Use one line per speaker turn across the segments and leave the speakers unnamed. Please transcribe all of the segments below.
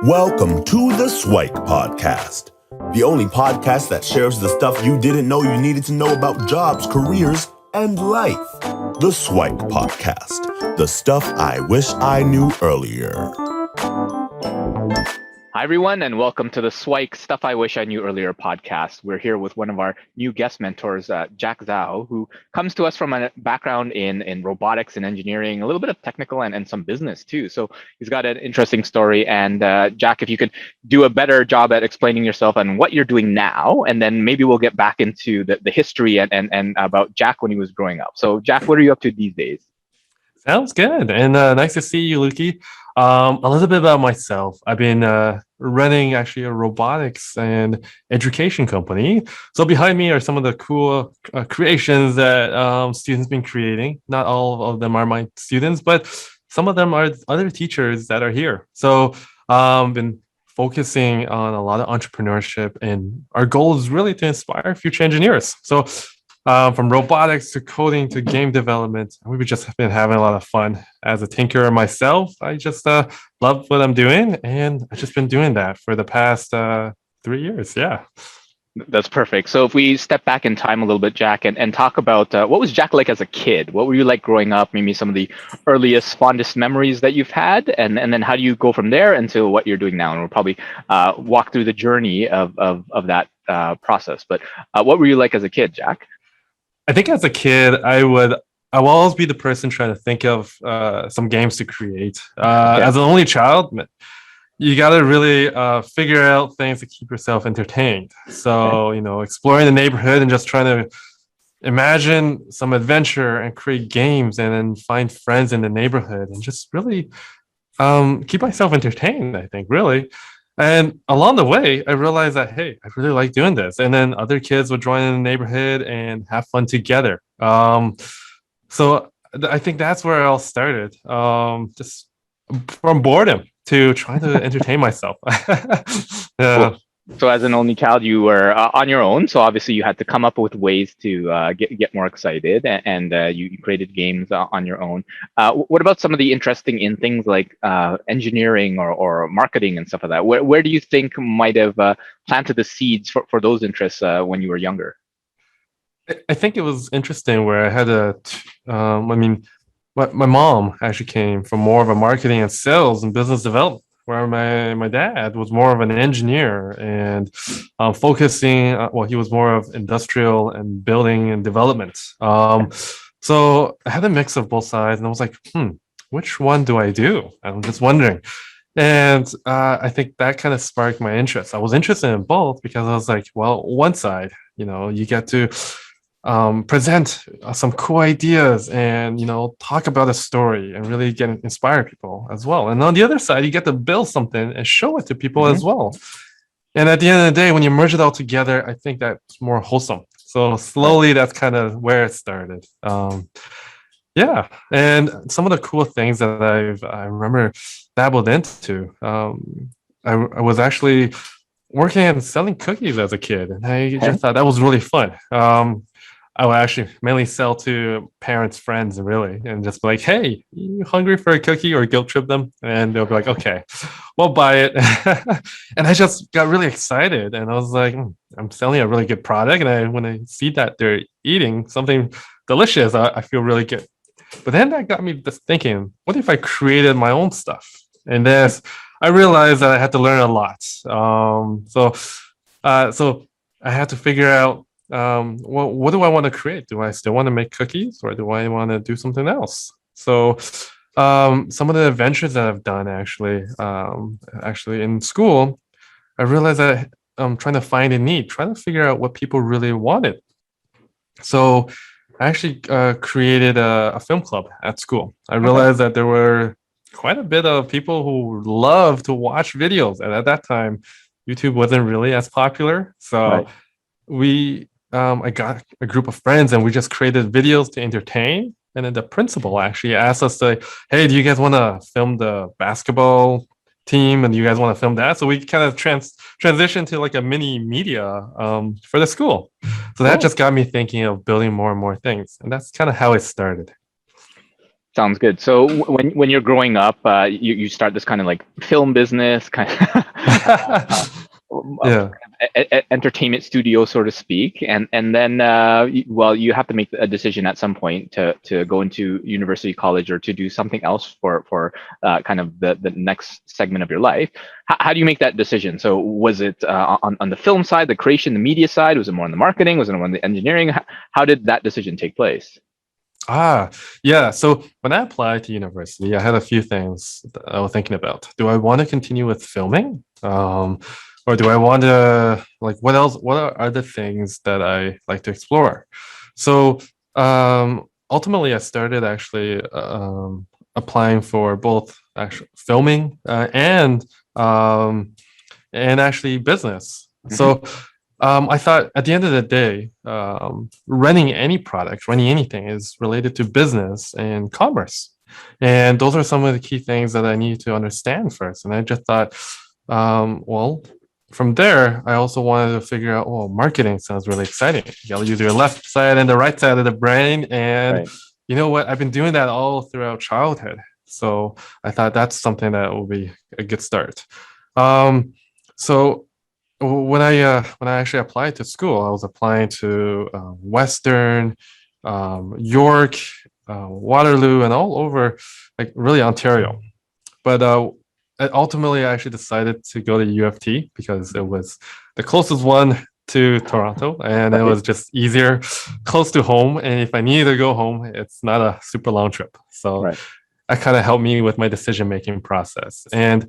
Welcome to the SIWIKE podcast, the only podcast that shares the stuff you didn't know you needed to know about jobs, careers, and life. The SIWIKE podcast, the stuff I wish I knew earlier.
Hi, everyone, and welcome to the SIWIKE Stuff I Wish I Knew Earlier podcast. We're here with one of our new guest mentors, Jack Zhou, who comes to us from a background in robotics and engineering, a little bit of technical and some business too. So he's got an interesting story. And Jack, if you could do a better job at explaining yourself and what you're doing now, and then maybe we'll get back into the history and about Jack when he was growing up. So Jack, what are you up to these days?
Sounds good. And nice to see you, Luki. A little bit about myself. I've been running actually a robotics and education company. So behind me are some of the cool creations that students been creating. Not all of them are my students, but some of them are other teachers that are here. So been focusing on a lot of entrepreneurship, and our goal is really to inspire future engineers. So from robotics to coding to game development, we've just been having a lot of fun. As a tinkerer myself, I just love what I'm doing, and I've just been doing that for the past 3 years. Yeah.
That's perfect. So if we step back in time a little bit, Jack, and talk about what was Jack like as a kid? What were you like growing up? Maybe some of the earliest, fondest memories that you've had, and then how do you go from there into what you're doing now? And we'll probably walk through the journey of that process. But what were you like as a kid, Jack?
I think as a kid, I will always be the person trying to think of some games to create. As an only child, you got to really figure out things to keep yourself entertained. So, exploring the neighborhood and just trying to imagine some adventure and create games and then find friends in the neighborhood and just really keep myself entertained, I think, really. And along the way, I realized that, hey, I really like doing this. And then other kids would join in the neighborhood and have fun together. So I think that's where it all started, just from boredom to trying to entertain myself.
Cool. So as an only child, you were on your own. So obviously you had to come up with ways to get more excited, and you created games on your own. What about some of the interesting in things like engineering or marketing and stuff like that? Where do you think might have planted the seeds for those interests when you were younger?
I think it was interesting where I had my mom actually came from more of a marketing and sales and business development, where my dad was more of an engineer and focusing, he was more of industrial and building and development. So I had a mix of both sides, and I was like, which one do I do? I'm just wondering. And I think that kind of sparked my interest. I was interested in both because I was like, well, one side, you get to present some cool ideas and talk about a story and really inspire people as well. And on the other side, you get to build something and show it to people as well. And at the end of the day, when you merge it all together, I think that's more wholesome. So slowly, that's kind of where it started. Yeah, and some of the cool things that I remember dabbled into. I was actually working and selling cookies as a kid, and I just thought that was really fun. I would actually mainly sell to parents, friends, really, and just be like, hey, you hungry for a cookie, or guilt trip them? And they'll be like, okay, we'll buy it. And I just got really excited. And I was like, I'm selling a really good product. And when I see that they're eating something delicious, I feel really good. But then that got me just thinking, what if I created my own stuff? And then I realized that I had to learn a lot. So I had to figure out, what do I want to create? Do I still want to make cookies, or do I want to do something else? So some of the adventures that I've done actually in school, I realized that I'm trying to find a need, trying to figure out what people really wanted. So I actually created a film club at school. I realized that there were quite a bit of people who love to watch videos, and at that time, YouTube wasn't really as popular. So I got a group of friends, and we just created videos to entertain. And then the principal actually asked us to, hey, do you guys want to film the basketball team? And do you guys want to film that? So we kind of transitioned to like a mini media for the school. So that just got me thinking of building more and more things. And that's kind of how it started.
Sounds good. So when you're growing up, you start this kind of like film business, kind of
Yeah.
entertainment studio, so to speak, and then well, you have to make a decision at some point to go into university, college, or to do something else for kind of the next segment of your life. How do you make that decision? So was it on the film side, the creation, the media side? Was it more on the marketing? Was it more on the engineering? How did that decision take place?
Ah, yeah. So when I applied to university, I had a few things that I was thinking about. Do I want to continue with filming? Or do I want to like what else? What are other things that I like to explore? So ultimately, I started actually applying for both actual filming and actually business.
Hmm.
So I thought at the end of the day, running any product, running anything is related to business and commerce. And those are some of the key things that I need to understand first. And I just thought, well, from there, I also wanted to figure out, oh, marketing sounds really exciting. You got to use your left side and the right side of the brain. And
Right.
you know what? I've been doing that all throughout childhood. So I thought that's something that will be a good start. Um, so when I actually applied to school, I was applying to Western, York, Waterloo, and all over, like really Ontario. But ultimately, I actually decided to go to UFT because it was the closest one to Toronto, and it
Right.
was just easier, close to home. And if I needed to go home, it's not a super long trip. So
Right.
that kind of helped me with my decision making process. And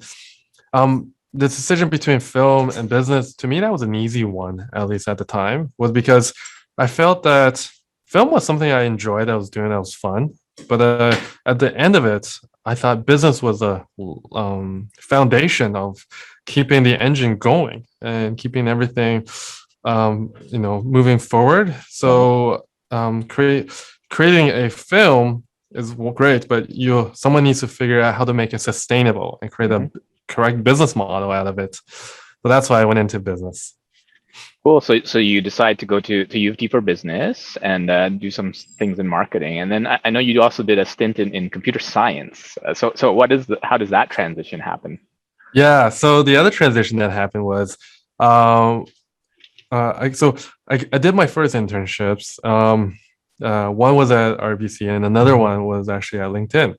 the decision between film and business, to me, that was an easy one, at least at the time, was because I felt that film was something I enjoyed, I was doing, that was fun. But at the end of it, I thought business was a foundation of keeping the engine going and keeping everything, moving forward.
Right.
So creating a film is great, but someone needs to figure out how to make it sustainable and create a
Mhm.
correct business model out of it. So that's why I went into business.
Cool. So you decide to go to U of T for business and do some things in marketing, and then I know you also did a stint in computer science. So how does that transition happen?
Yeah. So the other transition that happened was, um, I did my first internships. One was at RBC and another one was actually at LinkedIn.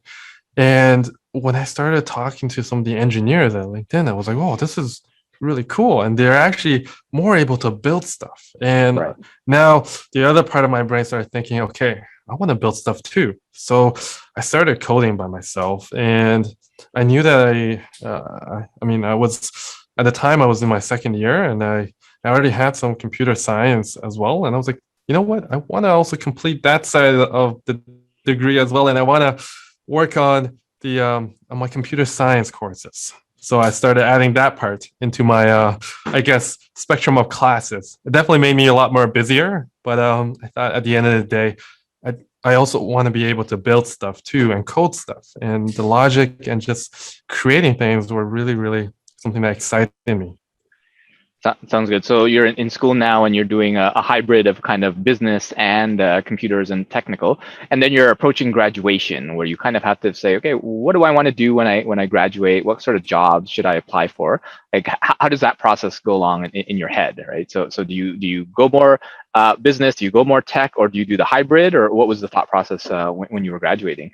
And when I started talking to some of the engineers at LinkedIn, I was like, oh, this is really cool. And they're actually more able to build stuff. And
Right.
now the other part of my brain started thinking, okay, I want to build stuff too. So I started coding by myself. And I knew that I was, at the time, I was in my second year and I already had some computer science as well. And I was like, you know what? I want to also complete that side of the degree as well. And I want to work on the on my computer science courses. So I started adding that part into my I guess spectrum of classes. It definitely made me a lot more busier, but I thought at the end of the day, I also want to be able to build stuff too and code stuff. And the logic and just creating things were really, really something that excited me.
Sounds good. So you're in school now, and you're doing a hybrid of kind of business and computers and technical, and then you're approaching graduation, where you kind of have to say, okay, what do I want to do when I graduate? What sort of jobs should I apply for? Like, how does that process go along in your head, right? So do you go more business? Do you go more tech, or do you do the hybrid, or what was the thought process when you were graduating?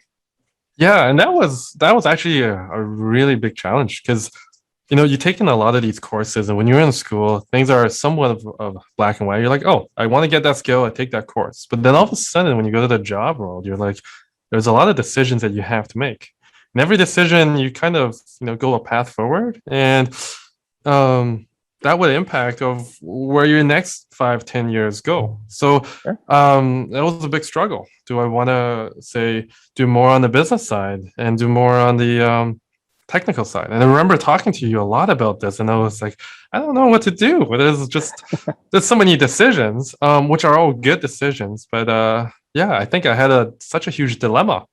Yeah, and that was actually a really big challenge because you're taking a lot of these courses, and when you're in school, things are somewhat of black and white. You're like, oh, I want to get that skill, I take that course. But then all of a sudden, when you go to the job world, you're like, there's a lot of decisions that you have to make. And every decision, you kind of, go a path forward, and um, that would impact of where your next 5, 10 years go. So
Sure.
that was a big struggle. Do I want to say do more on the business side and do more on the technical side? And I remember talking to you a lot about this, and I was like, I don't know what to do. There's so many decisions, which are all good decisions, but yeah, I think I had such a huge dilemma.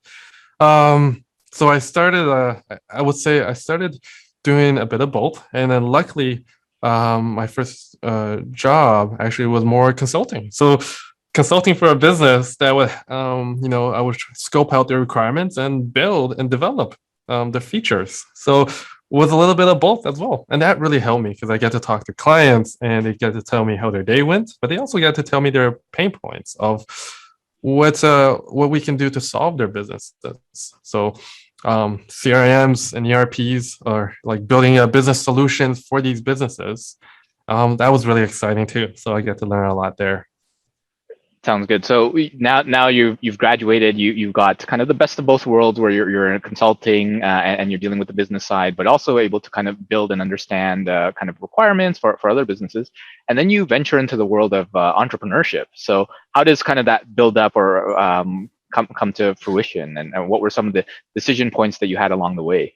So I started, I would say I started doing a bit of both. And then luckily, my first job actually was more consulting. So consulting for a business that would, I would scope out their requirements and build and develop the features. So it was a little bit of both as well. And that really helped me because I get to talk to clients and they get to tell me how their day went, but they also get to tell me their pain points of what we can do to solve their businesses. So CRMs and ERPs are like building a business solutions for these businesses. That was really exciting too. So I get to learn a lot there.
Sounds good. So now you've graduated. You've got kind of the best of both worlds, where you're in consulting and you're dealing with the business side, but also able to kind of build and understand kind of requirements for other businesses. And then you venture into the world of entrepreneurship. So how does kind of that build up or come to fruition? And what were some of the decision points that you had along the way?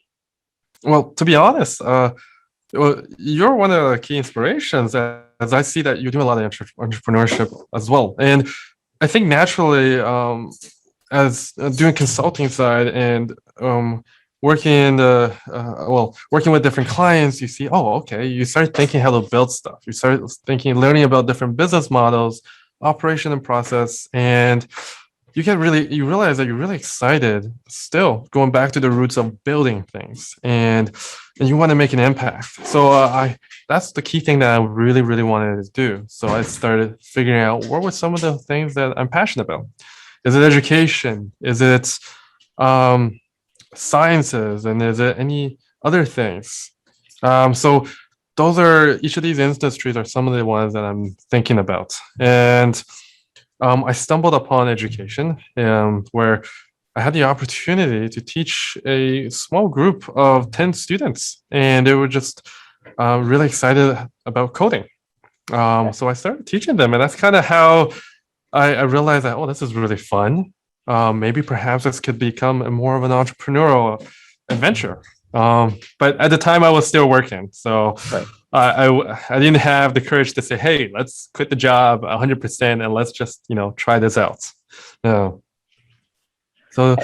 Well, to be honest, you're one of the key inspirations, as I see that you do a lot of entrepreneurship as well. And I think naturally, as doing consulting side and working working with different clients, you see, okay, you start thinking how to build stuff. You start learning about different business models, operation and process, and you realize that you're really excited still going back to the roots of building things, and you want to make an impact. So that's the key thing that I really, really wanted to do. So I started figuring out what were some of the things that I'm passionate about. Is it education? Is it sciences? And is it any other things? So those are, each of these industries are some of the ones that I'm thinking about. And I stumbled upon education, where I had the opportunity to teach a small group of 10 students, and they were just really excited about coding. So I started teaching them, and that's kind of how I realized that, this is really fun. Maybe perhaps this could become more of an entrepreneurial adventure. But at the time I was still working. So right. I didn't have the courage to say, hey, let's quit the job 100% and let's just, try this out. No. So,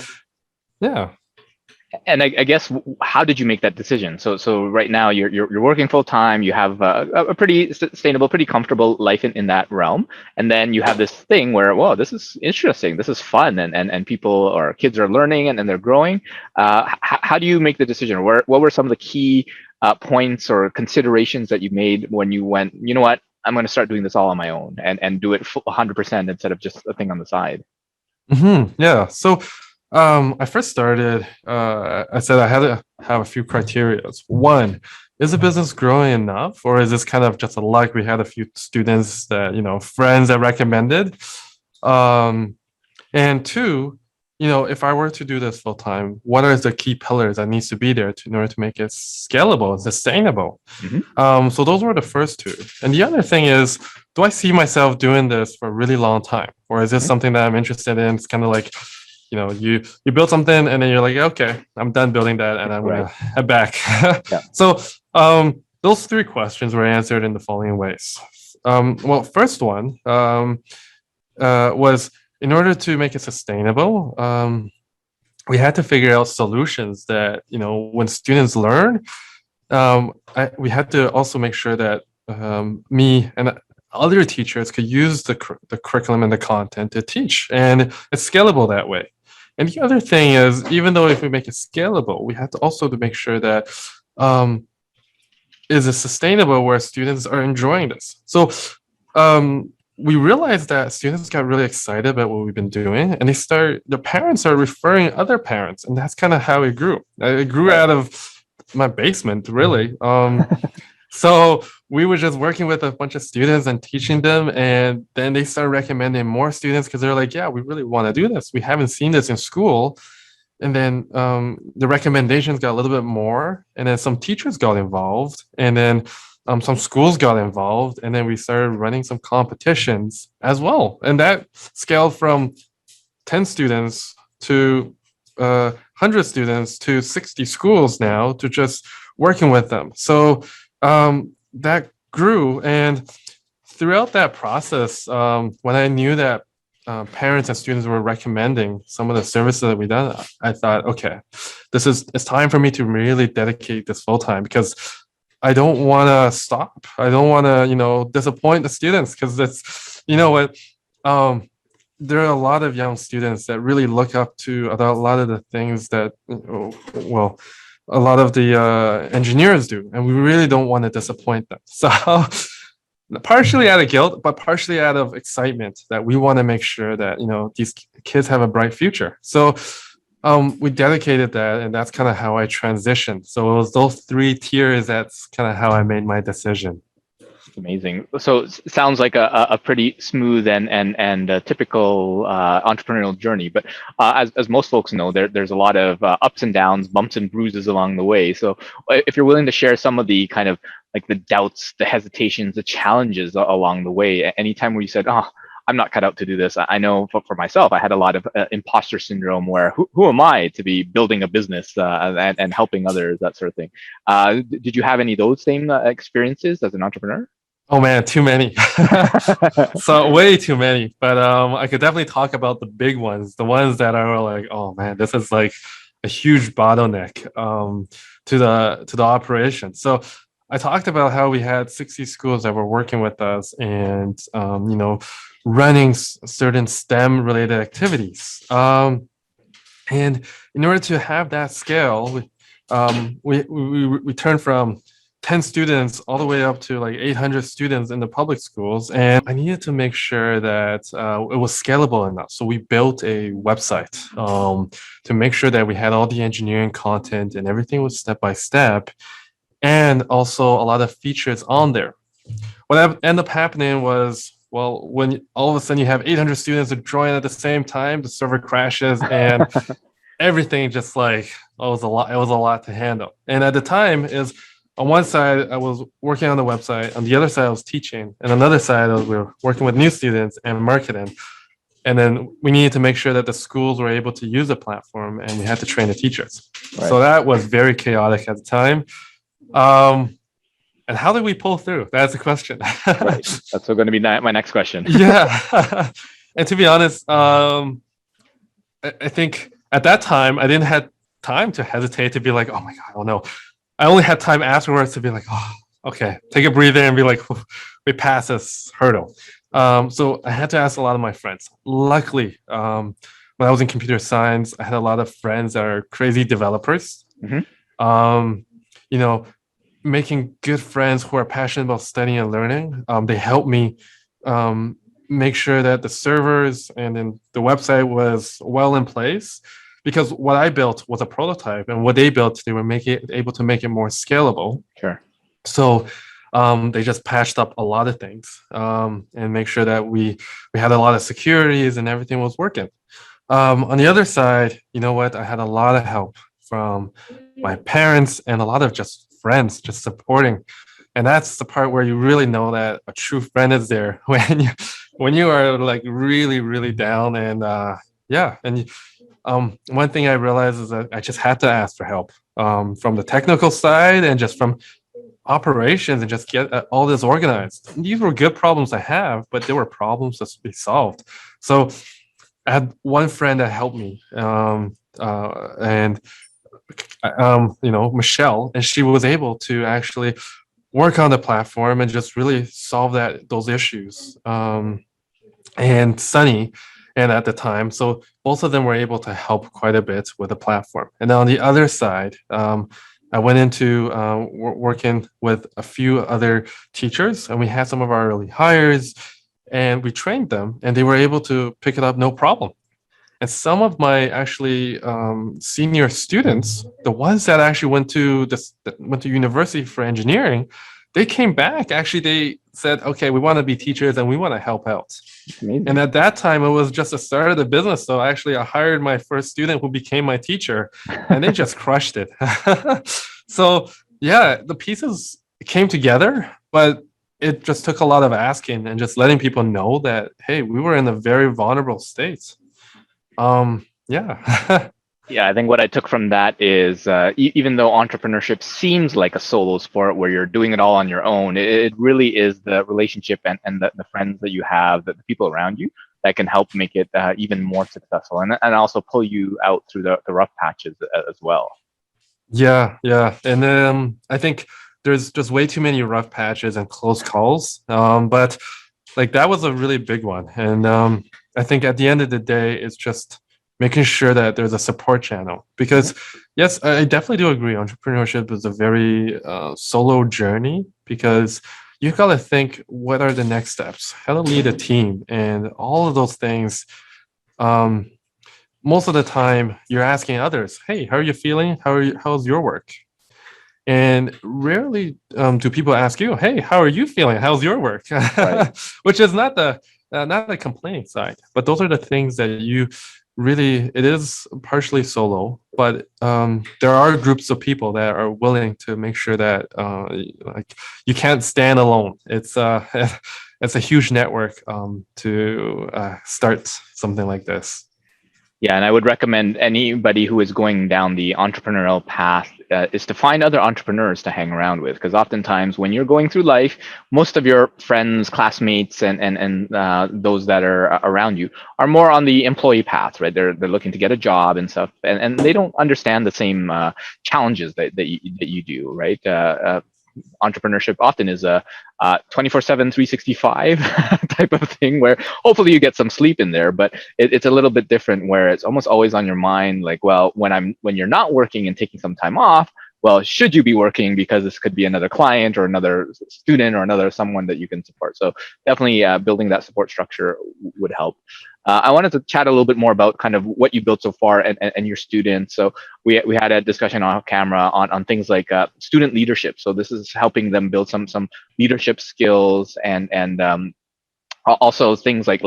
yeah.
And I guess, how did you make that decision? So right now you're working full time. You have a pretty sustainable, pretty comfortable life in that realm, and then you have this thing where, this is interesting, this is fun, and people or kids are learning and they're growing. How do you make the decision? What were some of the key points or considerations that you made when you went, you know what, I'm going to start doing this all on my own and do it 100% instead of just a thing on the side?
Mm-hmm. Yeah. So I first started, I said I had to have a few criteria. One, is the business growing enough, or is this kind of just a luck? We had a few students that, friends that recommended. And two, if I were to do this full time, what are the key pillars that needs to be there in order to make it scalable and sustainable? Mm-hmm. So those were the first two. And the other thing is, do I see myself doing this for a really long time? Or is this something that I'm interested in? It's kind of like, you build something and then you're like, okay, I'm done building that and I'm going to head back. Yeah. So those three questions were answered in the following ways. First one was, in order to make it sustainable, we had to figure out solutions that, when students learn, we had to also make sure that me and other teachers could use the curriculum and the content to teach, and it's scalable that way. And the other thing is, even though if we make it scalable, we have to also to make sure that is it sustainable where students are enjoying this. So we realized that students got really excited about what we've been doing, and their parents are referring other parents, and that's kind of how it grew. It grew out of my basement, really. So we were just working with a bunch of students and teaching them, and then they started recommending more students because they're like, yeah, we really want to do this. We haven't seen this in school. And then the recommendations got a little bit more, and then some teachers got involved, and then some schools got involved, and then we started running some competitions as well. And that scaled from 10 students to 100 students to 60 schools now, to just working with them. So that grew, and throughout that process, when I knew that parents and students were recommending some of the services that we done, I thought, okay, it's time for me to really dedicate this full time, because I don't want to stop. I don't want to, disappoint the students, because it's, um, there are a lot of young students that really look up to a lot of the things that, well, a lot of the engineers do, and we really don't want to disappoint them. So partially out of guilt, but partially out of excitement that we want to make sure that, these kids have a bright future. So we dedicated that, and that's kind of how I transitioned. So it was those three tiers. That's kind of how I made my decision.
Amazing. So it sounds like a pretty smooth and typical entrepreneurial journey. But as most folks know, there's a lot of ups and downs, bumps and bruises along the way. So if you're willing to share some of the kind of like the doubts, the hesitations, the challenges along the way, anytime where you said, "Oh, I'm not cut out to do this." I know for myself, I had a lot of imposter syndrome where who am I to be building a business and helping others, that sort of thing. Did you have any of those same experiences as an entrepreneur?
Oh man, too many. So way too many. But I could definitely talk about the big ones, the ones that are like, oh man, this is like a huge bottleneck to the operation. So I talked about how we had 60 schools that were working with us and running certain STEM related activities. And in order to have that scale, we turned from 10 students all the way up to like 800 students in the public schools. And I needed to make sure that it was scalable enough. So we built a website to make sure that we had all the engineering content and everything was step by step. And also a lot of features on there. What ended up happening was, well, when all of a sudden you have 800 students that join at the same time, the server crashes and everything just like, it was a lot to handle. And at the time is, on one side, I was working on the website. On the other side, I was teaching. And on the other side, we were working with new students and marketing. And then we needed to make sure that the schools were able to use the platform, and we had to train the teachers. Right. So that was very chaotic at the time. And how did we pull through? That's the question.
Right. That's going to be my next question.
Yeah. And to be honest, I think at that time, I didn't have time to hesitate to be like, oh my God, oh no. I only had time afterwards to be like, oh, okay, take a breather and be like, we passed this hurdle. So I had to ask a lot of my friends. Luckily, when I was in computer science, I had a lot of friends that are crazy developers. Mm-hmm. Making good friends who are passionate about studying and learning. They helped me make sure that the servers and then the website was well in place. Because what I built was a prototype, and what they built, they were able to make it more scalable.
Sure.
So they just patched up a lot of things and make sure that we had a lot of securities and everything was working. On the other side, you know what? I had a lot of help from my parents and a lot of just friends just supporting. And that's the part where you really know that a true friend is there when you are like really, really down and one thing I realized is that I just had to ask for help from the technical side and just from operations and just get all this organized. These were good problems I have, but they were problems that be solved. So I had one friend that helped me, Michelle, and she was able to actually work on the platform and just really solve those issues. And Sunny. And at the time, so both of them were able to help quite a bit with the platform. And then on the other side, I went into working with a few other teachers, and we had some of our early hires, and we trained them, and they were able to pick it up no problem. And some of my actually senior students, the ones that actually went to university for engineering, they came back. Actually, they said, okay, we want to be teachers and we want to help out. Amazing. And at that time, it was just the start of the business. So actually, I hired my first student who became my teacher, and they just crushed it. So yeah, the pieces came together, but it just took a lot of asking and just letting people know that, hey, we were in a very vulnerable state. Yeah.
Yeah, I think what I took from that is even though entrepreneurship seems like a solo sport where you're doing it all on your own, it really is the relationship and the friends that you have, the people around you that can help make it even more successful and also pull you out through the rough patches as well.
Yeah. And then I think there's just way too many rough patches and close calls. But like that was a really big one. And I think at the end of the day, it's just making sure that there's a support channel. Because yes, I definitely do agree. Entrepreneurship is a very solo journey because you got to think what are the next steps, how to lead a team, and all of those things. Um, Most of the time, you're asking others, "Hey, how are you feeling? How's your work?" And rarely do people ask you, "Hey, how are you feeling? How's your work?"
Right.
Which is not the complaining side, but those are the things that you really. It is partially solo, but there are groups of people that are willing to make sure that like you can't stand alone. It's it's a huge network to start something like this.
Yeah, and I would recommend anybody who is going down the entrepreneurial path is to find other entrepreneurs to hang around with, because oftentimes when you're going through life, most of your friends, classmates, and those that are around you are more on the employee path, right? They're looking to get a job and stuff, and they don't understand the same challenges that you do, right? Entrepreneurship often is a 24/7 365 type of thing, where hopefully you get some sleep in there, but it's a little bit different where it's almost always on your mind, like, well, when you're not working and taking some time off, well, should you be working, because this could be another client or another student or another someone that you can support. So definitely building that support structure would help. I wanted to chat a little bit more about kind of what you built so far and your students. So we had a discussion off camera on things like student leadership. So this is helping them build some leadership skills and also things like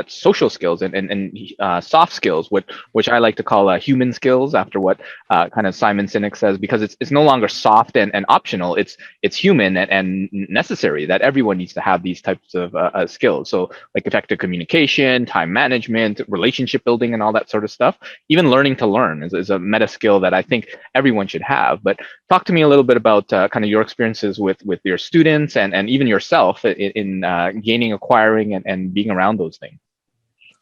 social skills and soft skills, which I like to call human skills, after what kind of Simon Sinek says, because it's no longer soft and optional. It's human and necessary, that everyone needs to have these types of skills. So like effective communication, time management, relationship building, and all that sort of stuff. Even learning to learn is a meta skill that I think everyone should have. But talk to me a little bit about kind of your experiences with your students and even yourself in gaining, acquiring, and being around those things.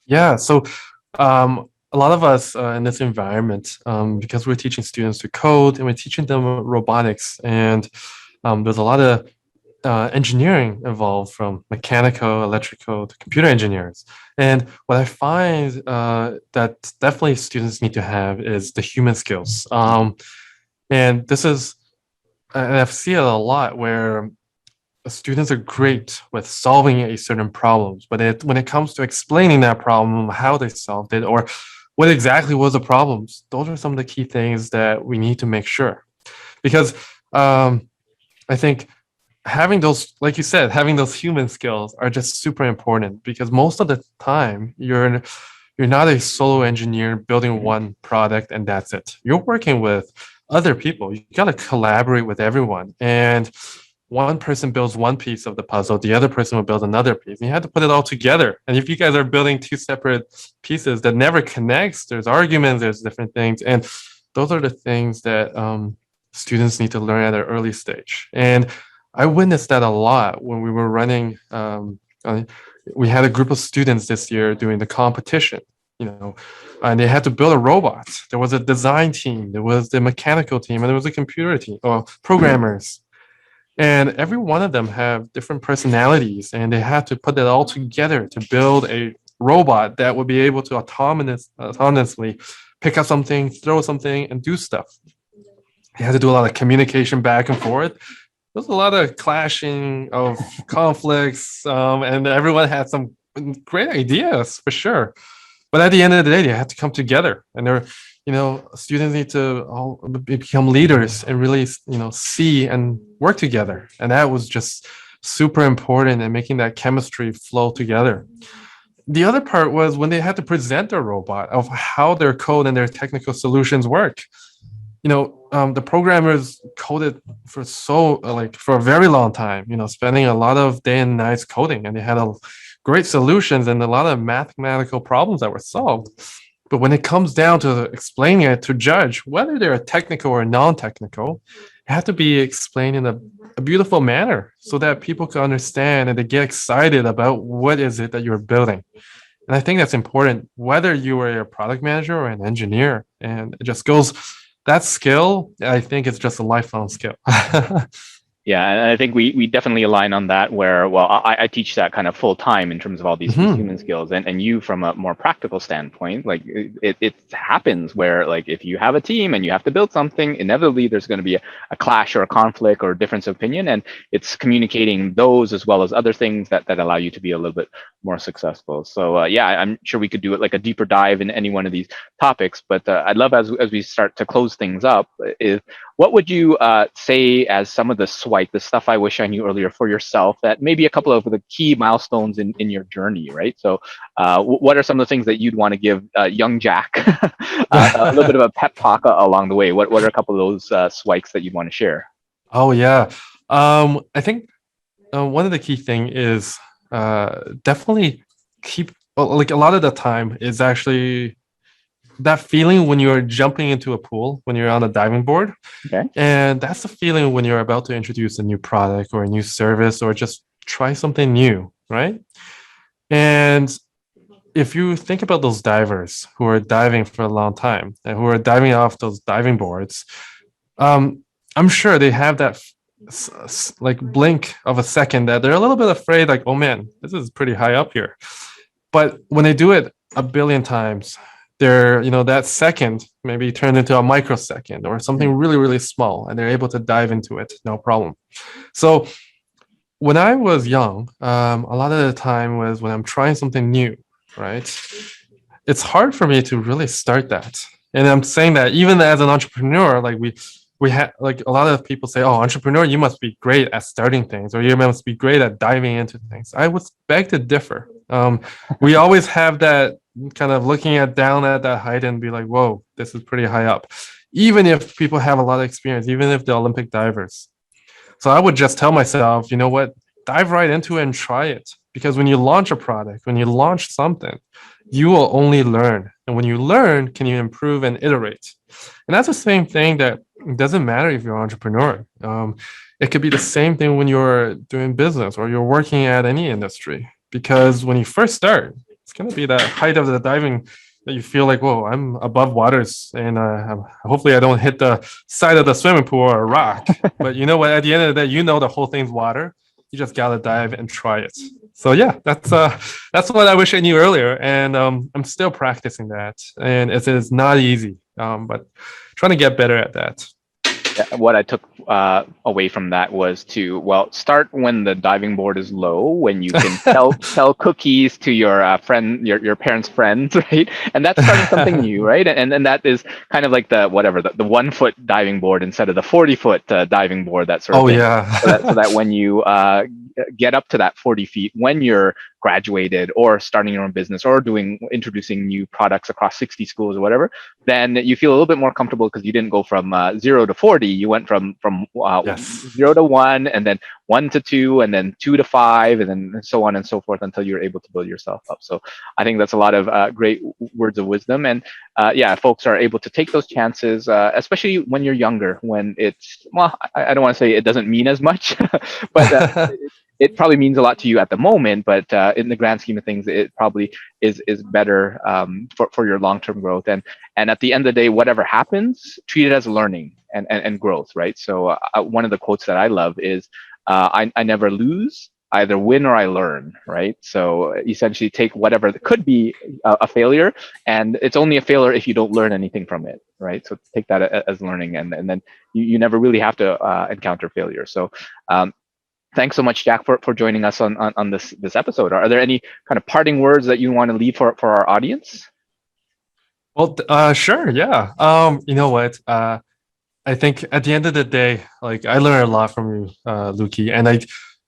Yeah, so a lot of us in this environment, because we're teaching students to code and we're teaching them robotics, and there's a lot of engineering involved, from mechanical, electrical to computer engineers. And what I find that definitely students need to have is the human skills. And this is, and I've seen it a lot where students are great with solving a certain problems, but when it comes to explaining that problem, how they solved it, or what exactly was the problems, those are some of the key things that we need to make sure. Because I think having those, like you said, having those human skills are just super important, because most of the time you're not a solo engineer building one product and that's it. You're working with other people. You got to collaborate with everyone. And one person builds one piece of the puzzle, the other person will build another piece. And you have to put it all together. And if you guys are building two separate pieces that never connects, there's arguments, there's different things. And those are the things that students need to learn at an early stage. And I witnessed that a lot when we were running. We had a group of students this year doing the competition, and they had to build a robot. There was a design team, there was the mechanical team, and there was a computer team, or programmers. And every one of them have different personalities, and they had to put it all together to build a robot that would be able to autonomously pick up something, throw something, and do stuff. They had to do a lot of communication back and forth. There's a lot of clashing of conflicts, and everyone had some great ideas for sure. But at the end of the day, they had to come together, and students need to all become leaders and really, see and work together. And that was just super important in making that chemistry flow together. The other part was when they had to present their robot, of how their code and their technical solutions work. The programmers coded for a very long time, spending a lot of day and nights coding, and they had great solutions and a lot of mathematical problems that were solved. But when it comes down to explaining it to judge whether they're technical or non-technical, it had to be explained in a beautiful manner so that people can understand and they get excited about what is it that you're building. And I think that's important, whether you are a product manager or an engineer. And it just goes, that skill, I think it's just a lifelong skill.
Yeah, and I think we definitely align on that where, well, I teach that kind of full time in terms of all these human skills, and you from a more practical standpoint, like it happens where like if you have a team and you have to build something, inevitably there's going to be a clash or a conflict or a difference of opinion, and it's communicating those as well as other things that allow you to be a little bit more successful. So yeah, I'm sure we could do it like a deeper dive in any one of these topics, but I'd love as we start to close things up, is what would you say as some of the SWIKE, the stuff I wish I knew earlier for yourself, that maybe a couple of the key milestones in your journey, right? So what are some of the things that you'd want to give young Jack a little bit of a pep talk along the way? What are a couple of those SWIKEs that you'd want to share?
Oh yeah. I think one of the key thing is definitely keep like a lot of the time is actually that feeling when you're jumping into a pool when you're on a diving board.
Okay.
And that's the feeling when you're about to introduce a new product or a new service or just try something new, right? And if you think about those divers who are diving for a long time and who are diving off those diving boards, I'm sure they have that like blink of a second that they're a little bit afraid, like, oh man, this is pretty high up here. But when they do it a billion times, they're, that second maybe turned into a microsecond or something really, really small, and they're able to dive into it, no problem. So when I was young, a lot of the time was when I'm trying something new, right? It's hard for me to really start that. And I'm saying that even as an entrepreneur, like we have, like, a lot of people say, oh, entrepreneur, you must be great at starting things, or you must be great at diving into things. I would beg to differ. We always have that kind of looking down at that height and be like, whoa, this is pretty high up. Even if people have a lot of experience, even if they're Olympic divers. So I would just tell myself, you know what, dive right into it and try it. Because when you launch a product, when you launch something, you will only learn. And when you learn, can you improve and iterate? And that's the same thing that it doesn't matter if you're an entrepreneur. It could be the same thing when you're doing business or you're working at any industry. Because when you first start, it's going to be that height of the diving that you feel like, whoa, I'm above waters, and hopefully I don't hit the side of the swimming pool or a rock. But you know what? At the end of the day, the whole thing's water. You just gotta dive and try it. So yeah, that's what I wish I knew earlier, and I'm still practicing that, and it is not easy, but trying to get better at that.
What I took away from that was to, well, start when the diving board is low, when you can tell cookies to your friend, your parents' friends, right? And that's starting something new, right? And that is kind of like the 1 foot diving board instead of the 40-foot diving board, that sort of thing.
Yeah.
so that when you get up to that 40 feet, when you're graduated or starting your own business or introducing new products across 60 schools or whatever, then you feel a little bit more comfortable because you didn't go from 0 to 40. You went from
Yes.
0 to 1, and then 1 to 2, and then 2 to 5, and then so on and so forth until you're able to build yourself up. So I think that's a lot of great words of wisdom. And yeah, folks are able to take those chances, especially when you're younger, when it's, well, I don't want to say it doesn't mean as much, but it probably means a lot to you at the moment, but in the grand scheme of things, it probably is better for your long-term growth. And at the end of the day, whatever happens, treat it as learning and growth, right? So one of the quotes that I love is, I never lose, I either win or I learn, right? So essentially take whatever could be a failure, and it's only a failure if you don't learn anything from it, right? So take that as learning, and then you never really have to encounter failure. So thanks so much, Jack, for joining us on this episode. Are there any kind of parting words that you want to leave for our audience?
Well, sure, yeah. You know what? I think at the end of the day, like, I learned a lot from you, Luki, and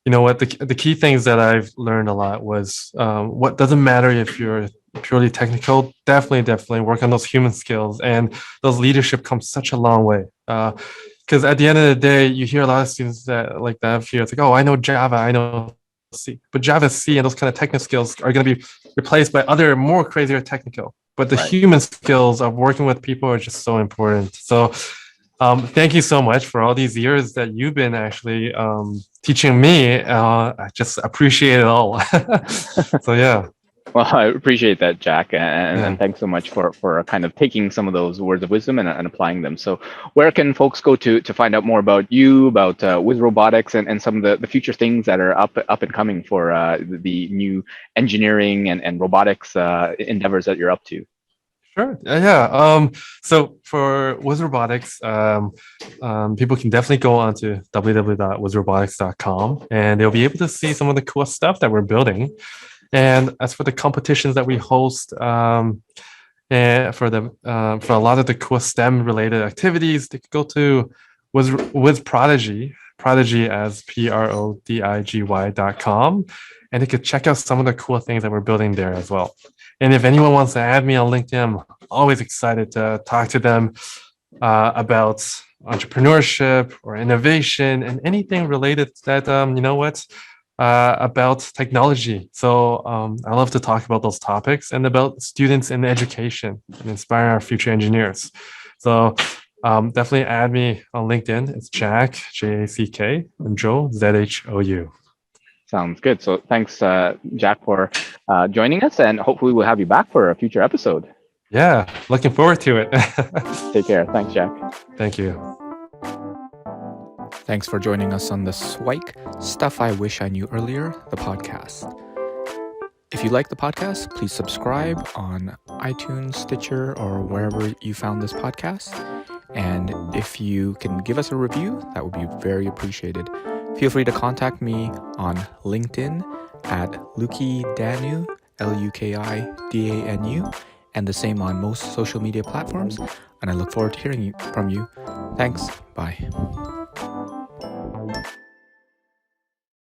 you know what? The key things that I've learned a lot was what doesn't matter if you're purely technical. Definitely work on those human skills, and those leadership comes such a long way. Because at the end of the day, you hear a lot of students that like that here. It's like, oh, I know Java, I know C, but Java, C, and those kind of technical skills are going to be replaced by other more crazier technical. But the human skills of working with people are just so important. So thank you so much for all these years that you've been actually teaching me. I just appreciate it all. So yeah.
Well, I appreciate that, Jack,
Yeah.
and thanks so much for kind of taking some of those words of wisdom and applying them. So, where can folks go to find out more about you, about with robotics, and some of the future things that are up and coming for the new engineering and robotics endeavors that you're up to?
Sure. Yeah. So for Wiz Robotics, people can definitely go on to www.wizrobotics.com and they'll be able to see some of the cool stuff that we're building. And as for the competitions that we host, and for a lot of the cool STEM related activities, they could go to Wiz Prodigy, Prodigy as PRODIGY.com, and they could check out some of the cool things that we're building there as well. And if anyone wants to add me on LinkedIn, I'm always excited to talk to them about entrepreneurship or innovation and anything related to that, about technology. So I love to talk about those topics and about students in education and inspire our future engineers. So definitely add me on LinkedIn. It's Jack, Jack, and Zhou, Zhou.
Sounds good. So thanks, Jack, for joining us, and hopefully we'll have you back for a future episode.
Yeah, looking forward to it.
Take care. Thanks, Jack.
Thank you.
Thanks for joining us on the SIWIKE Stuff I Wish I Knew Earlier, the podcast. If you like the podcast, please subscribe on iTunes, Stitcher, or wherever you found this podcast. And if you can give us a review, that would be very appreciated. Feel free to contact me on LinkedIn at Luki Danu, LUKIDANU, and the same on most social media platforms. And I look forward to hearing from you. Thanks. Bye.